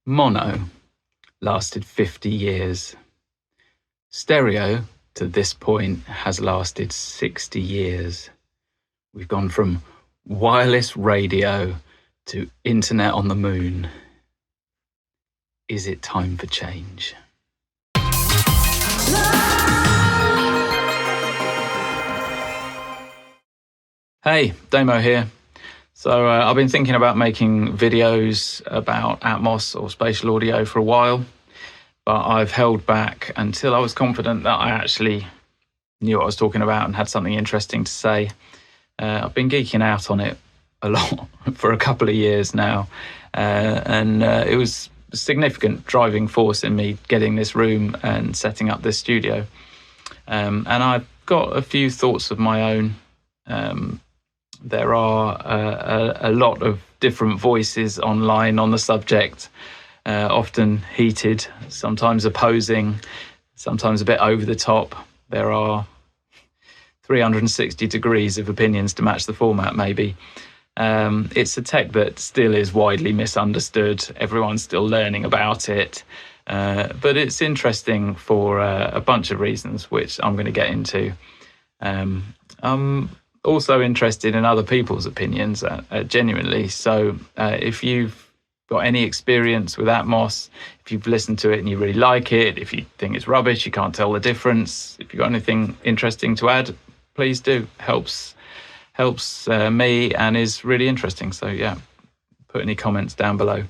Mono lasted 50 years. Stereo, to this point, has lasted 60 years. We've gone from wireless radio to internet on the moon. Is it time for change? Hey, Damo here. So I've been thinking about making videos about Atmos or spatial audio for a while, but I've held back until I was confident that I actually knew what I was talking about and had something interesting to say. I've been geeking out on it a lot for a couple of years now, and it was a significant driving force in me getting this room and setting up this studio. And I've got a few thoughts of my own. There are a lot of different voices online on the subject, often heated, sometimes opposing, sometimes a bit over the top. There are 360 degrees of opinions to match the format, maybe. It's a tech that still is widely misunderstood. Everyone's still learning about it. But it's interesting for a bunch of reasons, which I'm going to get into. I'm also interested in other people's opinions, genuinely. So if you've got any experience with Atmos, if you've listened to it and you really like it, if you think it's rubbish, you can't tell the difference, if you've got anything interesting to add, please do. Helps me and is really interesting. So yeah, put any comments down below.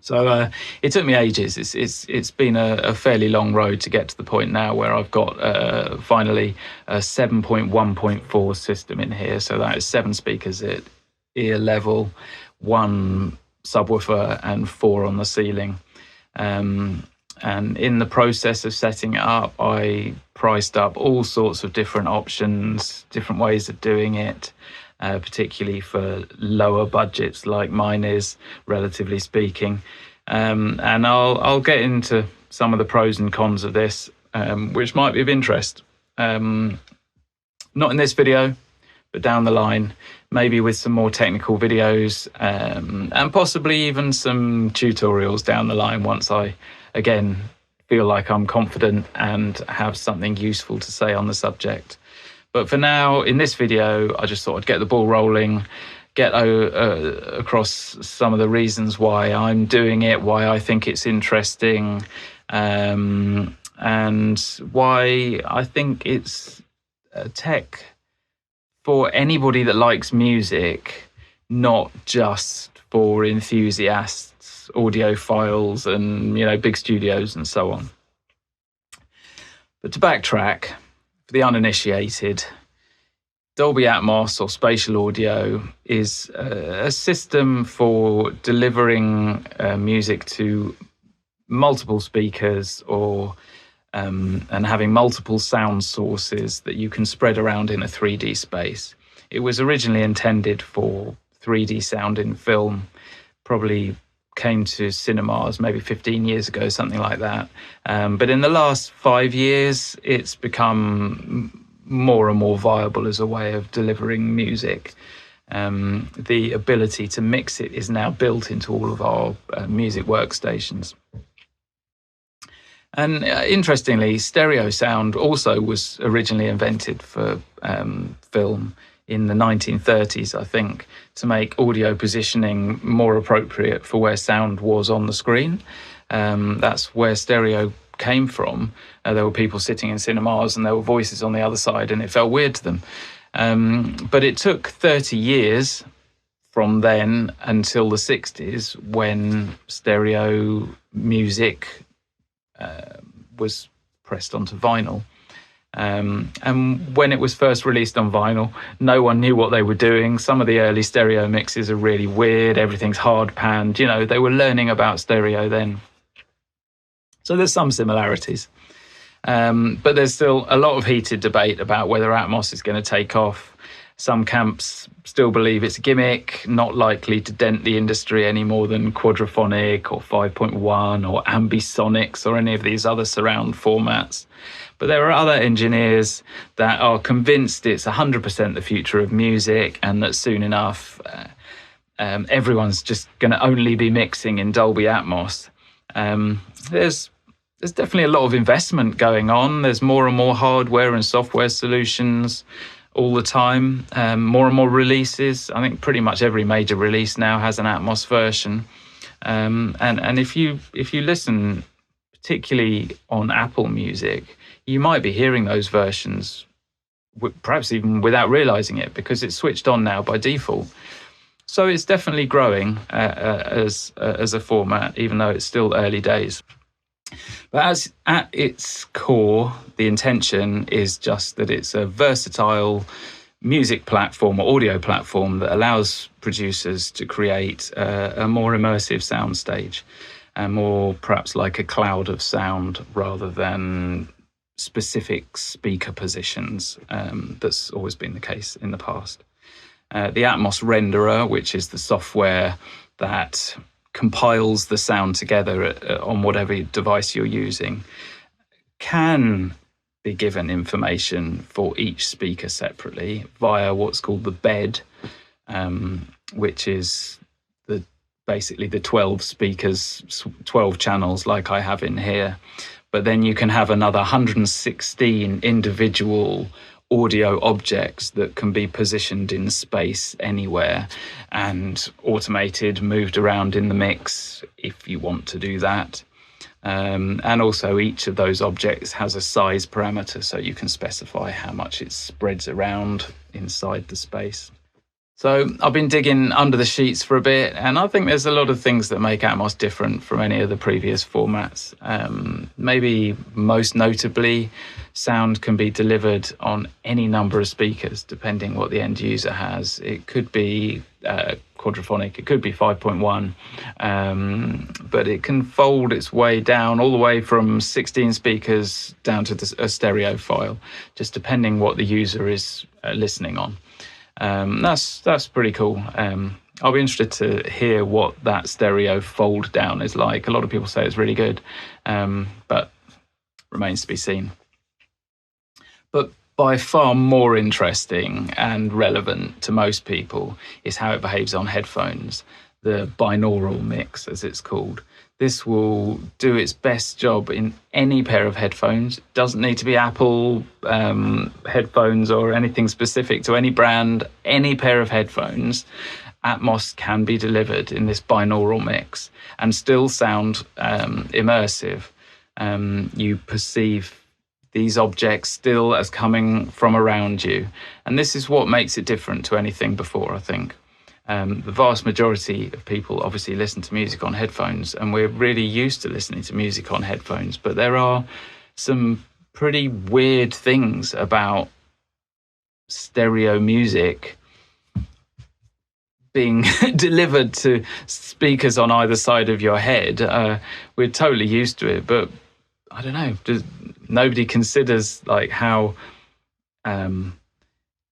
So it took me ages. It's been a fairly long road to get to the point now where I've got finally a 7.1.4 system in here. So that is 7 speakers at ear level, 1 subwoofer and 4 on the ceiling. And in the process of setting it up, I priced up all sorts of different options, different ways of doing it, particularly for lower budgets like mine is, relatively speaking. And I'll get into some of the pros and cons of this, which might be of interest. Not in this video, but down the line, maybe with some more technical videos, and possibly even some tutorials down the line once I, again, feel like I'm confident and have something useful to say on the subject. But for now, in this video, I just thought I'd get the ball rolling, get across some of the reasons why I'm doing it, why I think it's interesting, and why I think it's a tech for anybody that likes music, not just for enthusiasts, audiophiles, and big studios and so on. But to backtrack, for the uninitiated, Dolby Atmos or spatial audio is a system for delivering music to multiple speakers and having multiple sound sources that you can spread around in a 3D space. It was originally intended for 3D sound in film, probably came to cinemas maybe 15 years ago, something like that. But in the last 5 years, it's become more and more viable as a way of delivering music. The ability to mix it is now built into all of our music workstations. And interestingly, stereo sound also was originally invented for film in the 1930s, I think, to make audio positioning more appropriate for where sound was on the screen. That's where stereo came from. There were people sitting in cinemas and there were voices on the other side and it felt weird to them. But it took 30 years from then until the 60s when stereo music was pressed onto vinyl. And when it was first released on vinyl, no one knew what they were doing. Some of the early stereo mixes are really weird. Everything's hard panned. They were learning about stereo then. So there's some similarities. But there's still a lot of heated debate about whether Atmos is going to take off. Some camps still believe it's a gimmick, not likely to dent the industry any more than quadraphonic or 5.1 or ambisonics or any of these other surround formats. But there are other engineers that are convinced it's 100% the future of music and that soon enough everyone's just going to only be mixing in Dolby Atmos. There's definitely a lot of investment going on. There's more and more hardware and software solutions all the time. More and more releases. I think pretty much every major release now has an Atmos version. And if you listen, particularly on Apple Music, you might be hearing those versions, perhaps even without realizing it, because it's switched on now by default. So it's definitely growing as a format, even though it's still early days. But at its core, the intention is just that it's a versatile music platform or audio platform that allows producers to create a more immersive soundstage, and more perhaps like a cloud of sound rather than specific speaker positions. That's always been the case in the past. The Atmos renderer, which is the software that compiles the sound together on whatever device you're using, can be given information for each speaker separately via what's called the bed, which is basically the 12 speakers, 12 channels like I have in here. But then you can have another 116 individual audio objects that can be positioned in space anywhere and automated, moved around in the mix if you want to do that. And also each of those objects has a size parameter, so you can specify how much it spreads around inside the space. So I've been digging under the sheets for a bit, and I think there's a lot of things that make Atmos different from any of the previous formats. Maybe most notably, sound can be delivered on any number of speakers, depending what the end user has. It could be quadraphonic, it could be 5.1, but it can fold its way down all the way from 16 speakers down to a stereo file, just depending what the user is listening on. That's pretty cool. I'll be interested to hear what that stereo fold down is like. A lot of people say it's really good, but remains to be seen. But by far more interesting and relevant to most people is how it behaves on headphones, the binaural mix, as it's called. This will do its best job in any pair of headphones. It doesn't need to be Apple headphones or anything specific to any brand. Any pair of headphones, Atmos can be delivered in this binaural mix and still sound immersive. You perceive these objects still as coming from around you. And this is what makes it different to anything before, I think. The vast majority of people obviously listen to music on headphones, and we're really used to listening to music on headphones, but there are some pretty weird things about stereo music being delivered to speakers on either side of your head. We're totally used to it, but I don't know, nobody considers like how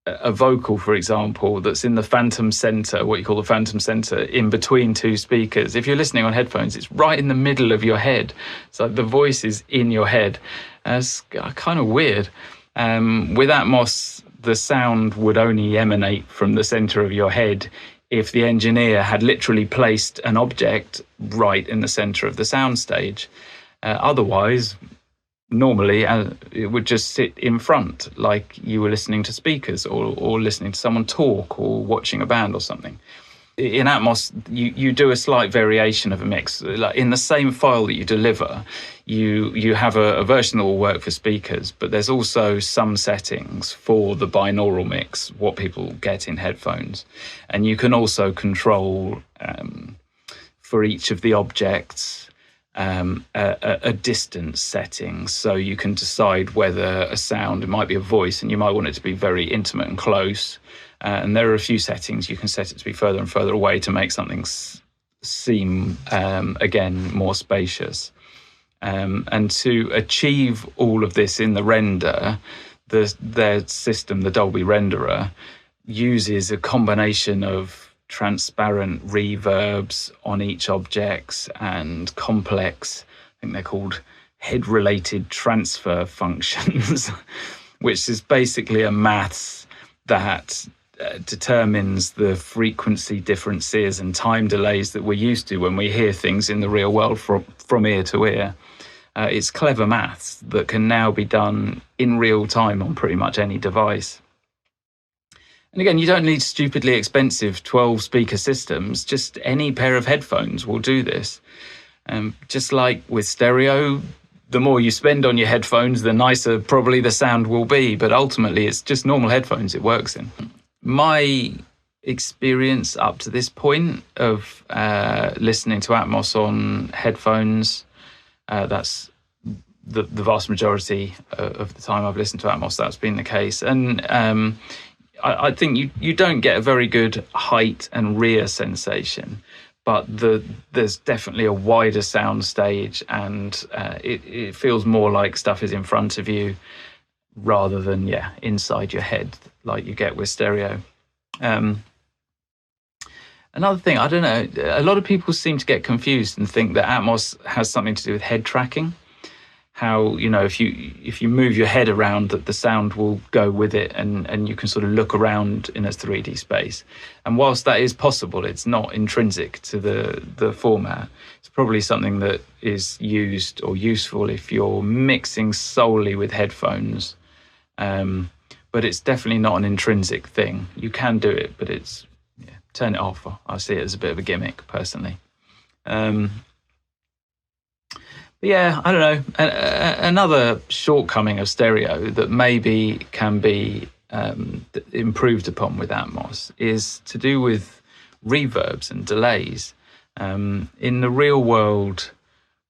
a vocal, for example, that's in the phantom center, what you call the phantom center, in between two speakers. If you're listening on headphones, it's right in the middle of your head. So the voice is in your head. It's kind of weird. With Atmos, the sound would only emanate from the center of your head if the engineer had literally placed an object right in the center of the soundstage. Otherwise, normally it would just sit in front, like you were listening to speakers or listening to someone talk or watching a band or something. In Atmos, you do a slight variation of a mix. Like in the same file that you deliver, you have a version that will work for speakers, but there's also some settings for the binaural mix, what people get in headphones. And you can also control for each of the objects a distance setting, so you can decide whether a sound, it might be a voice, and you might want it to be very intimate and close, and there are a few settings you can set it to be further and further away to make something seem again more spacious, and to achieve all of this in the render, their system, the Dolby renderer, uses a combination of transparent reverbs on each object and complex, I think they're called head-related transfer functions, which is basically a maths that determines the frequency differences and time delays that we're used to when we hear things in the real world from ear to ear. It's clever maths that can now be done in real time on pretty much any device. And again, you don't need stupidly expensive 12-speaker systems. Just any pair of headphones will do this. Just like with stereo, the more you spend on your headphones, the nicer probably the sound will be. But ultimately, it's just normal headphones it works in. My experience up to this point of listening to Atmos on headphones, that's the vast majority of the time I've listened to Atmos, that's been the case. And I think you don't get a very good height and rear sensation, but there's definitely a wider sound stage, and it feels more like stuff is in front of you rather than inside your head like you get with stereo. Another thing, I don't know, a lot of people seem to get confused and think that Atmos has something to do with head tracking. How, if you move your head around, that the sound will go with it, and you can sort of look around in a 3D space. And whilst that is possible, it's not intrinsic to the format. It's probably something that is used or useful if you're mixing solely with headphones. But it's definitely not an intrinsic thing. You can do it, but it's turn it off. I see it as a bit of a gimmick, personally. I don't know. Another shortcoming of stereo that maybe can be improved upon with Atmos is to do with reverbs and delays. In the real world,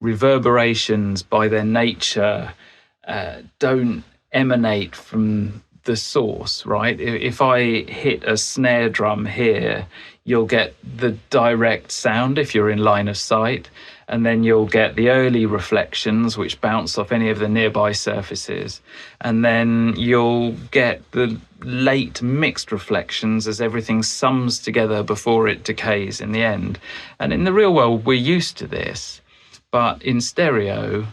reverberations by their nature don't emanate from the source, right? If I hit a snare drum here, you'll get the direct sound if you're in line of sight, and then you'll get the early reflections which bounce off any of the nearby surfaces, and then you'll get the late mixed reflections as everything sums together before it decays in the end. And in the real world, we're used to this, but in stereo,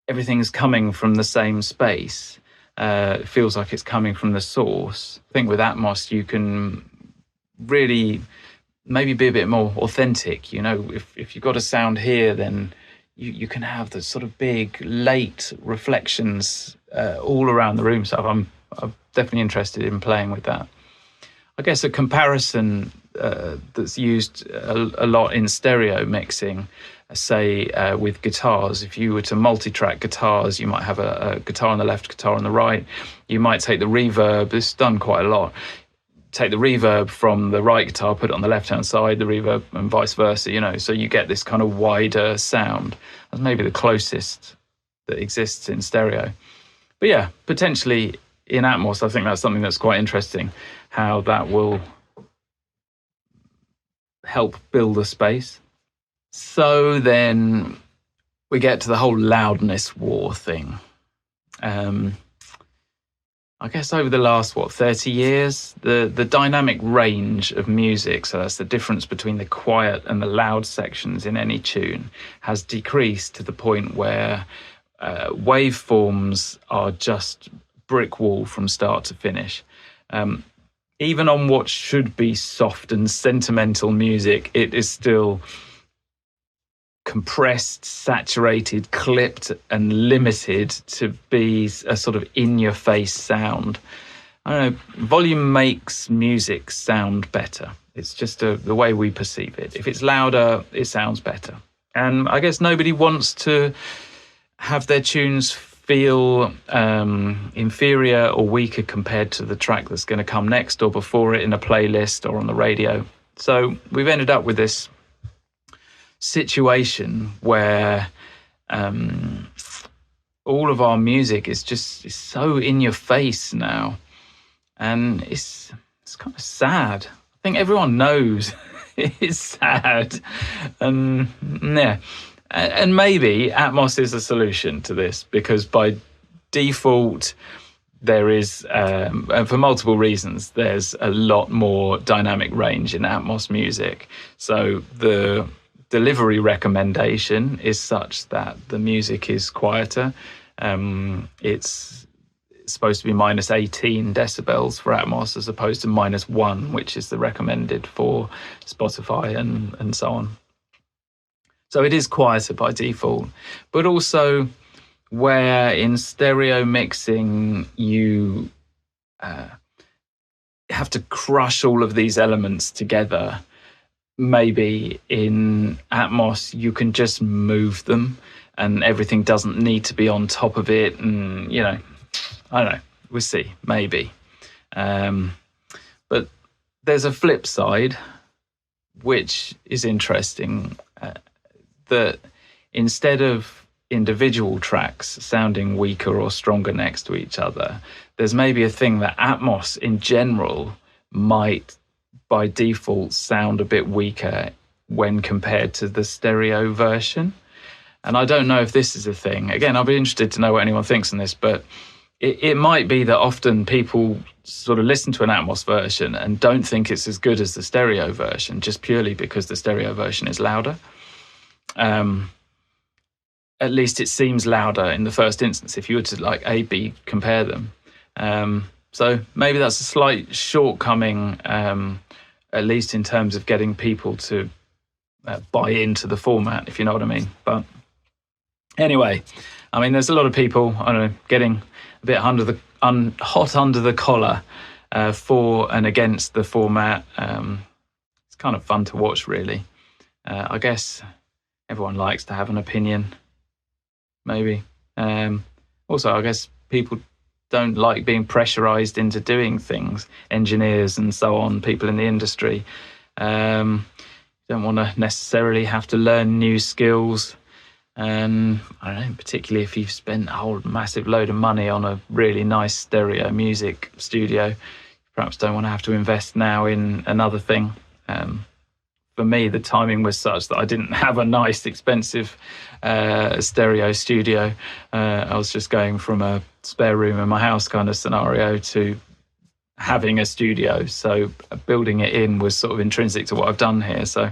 everything's coming from the same space. It feels like it's coming from the source. I think with Atmos, you can really maybe be a bit more authentic. If you've got a sound here, then you can have the sort of big late reflections all around the room. So I'm definitely interested in playing with that. I guess a comparison that's used a lot in stereo mixing, say with guitars, if you were to multi-track guitars, you might have a guitar on the left, guitar on the right. You might take the reverb, this is done quite a lot, take the reverb from the right guitar, put it on the left-hand side, the reverb, and vice versa, so you get this kind of wider sound. That's maybe the closest that exists in stereo. But potentially in Atmos, I think that's something that's quite interesting, how that will help build a space. So then we get to the whole loudness war thing. I guess over the last, 30 years, the dynamic range of music, so that's the difference between the quiet and the loud sections in any tune, has decreased to the point where waveforms are just brick wall from start to finish. Even on what should be soft and sentimental music, it is still compressed, saturated, clipped, and limited to be a sort of in-your-face sound. I don't know, volume makes music sound better. It's just the way we perceive it. If it's louder, it sounds better. And I guess nobody wants to have their tunes feel inferior or weaker compared to the track that's going to come next or before it in a playlist or on the radio. So we've ended up with this situation where all of our music is so in your face now, and it's kind of sad. I think everyone knows it's sad, and and maybe Atmos is a solution to this, because by default there is, and for multiple reasons, there's a lot more dynamic range in Atmos music. So the delivery recommendation is such that the music is quieter. It's supposed to be minus 18 decibels for Atmos as opposed to minus 1, which is the recommended for Spotify and so on. So it is quieter by default, but also where in stereo mixing you have to crush all of these elements together, maybe in Atmos you can just move them and everything doesn't need to be on top of it, and I don't know, we'll see, maybe. But there's a flip side which is interesting, that instead of individual tracks sounding weaker or stronger next to each other, there's maybe a thing that Atmos in general might by default sound a bit weaker when compared to the stereo version. And I don't know if this is a thing. Again, I'll be interested to know what anyone thinks on this, but it might be that often people sort of listen to an Atmos version and don't think it's as good as the stereo version, just purely because the stereo version is louder. At least it seems louder in the first instance if you were to like A/B compare them. So maybe that's a slight shortcoming, at least in terms of getting people to buy into the format, if you know what I mean. But anyway, I mean, there's a lot of people, I don't know, getting a bit hot under the collar for and against the format. It's kind of fun to watch, really. I guess everyone likes to have an opinion, maybe. Also, I guess people don't like being pressurized into doing things, engineers and so on, people in the industry. Don't want to necessarily have to learn new skills. And I don't know, particularly if you've spent a whole massive load of money on a really nice stereo music studio, you perhaps don't want to have to invest now in another thing. For me, the timing was such that I didn't have a nice, expensive stereo studio. I was just going from a spare room in my house kind of scenario to having a studio. So building it in was sort of intrinsic to what I've done here. So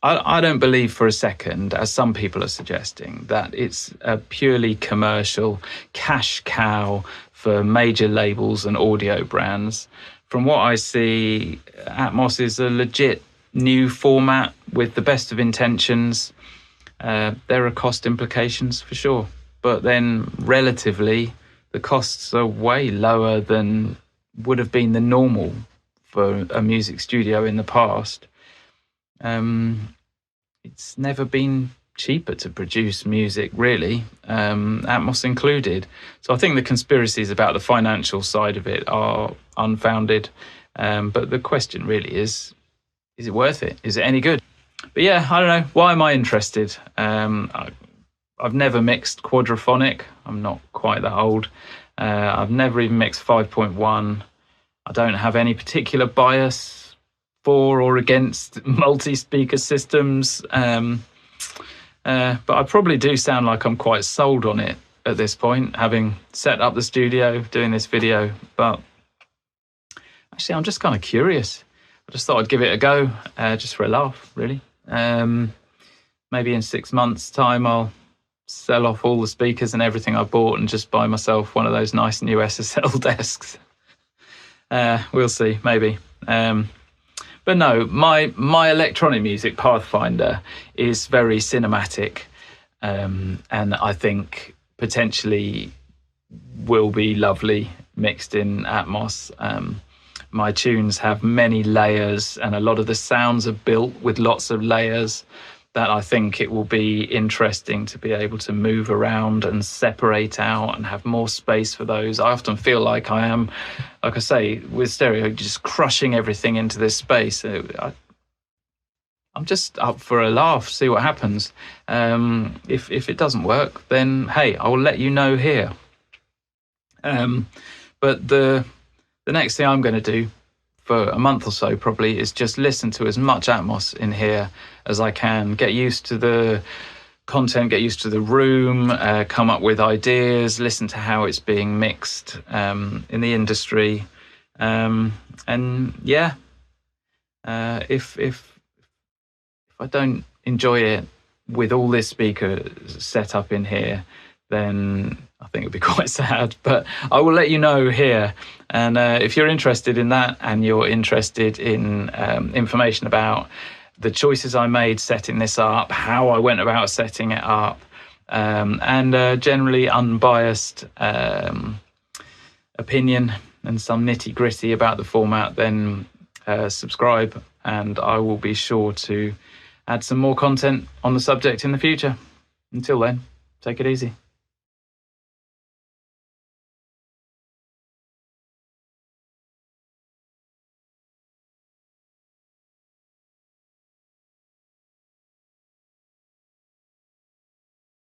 I don't believe for a second, as some people are suggesting, that it's a purely commercial cash cow for major labels and audio brands. From what I see, Atmos is a legit new format with the best of intentions. There are cost implications for sure, but then relatively the costs are way lower than would have been the normal for a music studio in the past. It's never been cheaper to produce music, really, Atmos included. So I think the conspiracies about the financial side of it are unfounded. But the question really is it worth it? Is it any good? But yeah, I don't know. Why am I interested? I've never mixed quadraphonic. I'm not quite that old. I've never even mixed 5.1. I don't have any particular bias for or against multi-speaker systems. But I probably do sound like I'm quite sold on it at this point, having set up the studio, doing this video. But actually, I'm just kind of curious. I just thought I'd give it a go, just for a laugh, really. Maybe in 6 months' time, I'll sell off all the speakers and everything I bought and just buy myself one of those nice new SSL desks. We'll see, maybe. But no, my electronic music Pathfinder is very cinematic, and I think potentially will be lovely mixed in Atmos. My tunes have many layers, and a lot of the sounds are built with lots of layers that I think it will be interesting to be able to move around and separate out and have more space for those. I often feel like I am, like I say, with stereo, just crushing everything into this space. I'm just up for a laugh, see what happens. If it doesn't work, then hey, I will let you know here. But the next thing I'm going to do for a month or so probably is just listen to as much Atmos in here as I can, get used to the content, get used to the room, come up with ideas, listen to how it's being mixed in the industry. And yeah, if I don't enjoy it with all this speaker set up in here, then I think it'd be quite sad, but I will let you know here. And if you're interested in that, and you're interested in information about the choices I made setting this up, how I went about setting it up, and generally unbiased opinion and some nitty gritty about the format, then subscribe, and I will be sure to add some more content on the subject in the future. Until then, take it easy.